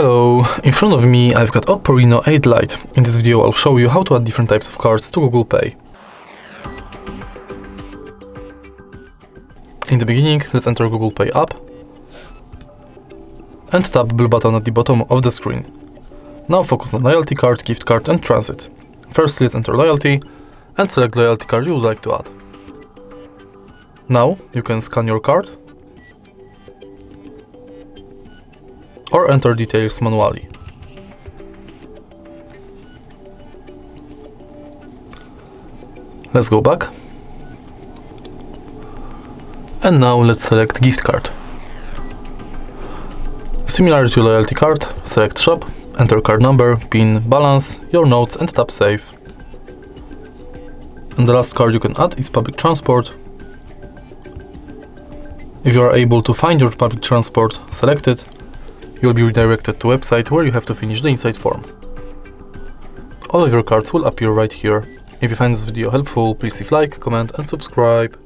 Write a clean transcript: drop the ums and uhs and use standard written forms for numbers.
Hello, in front of me I've got Oppo Reno 8 Lite. In this video I'll show you how to add different types of cards to Google Pay. In the beginning, let's enter Google Pay app and tap blue button at the bottom of the screen. Now focus on loyalty card, gift card and transit. First, let's enter loyalty and select loyalty card you would like to add. Now you can scan your card or enter details manually. Let's go back. And now let's select gift card. Similar to loyalty card, select shop, enter card number, PIN, balance, your notes and tap save. And the last card you can add is public transport. If you are able to find your public transport selected, you'll be redirected to a website where you have to finish the inside form. All of your cards will appear right here. If you find this video helpful, please leave like, comment and subscribe.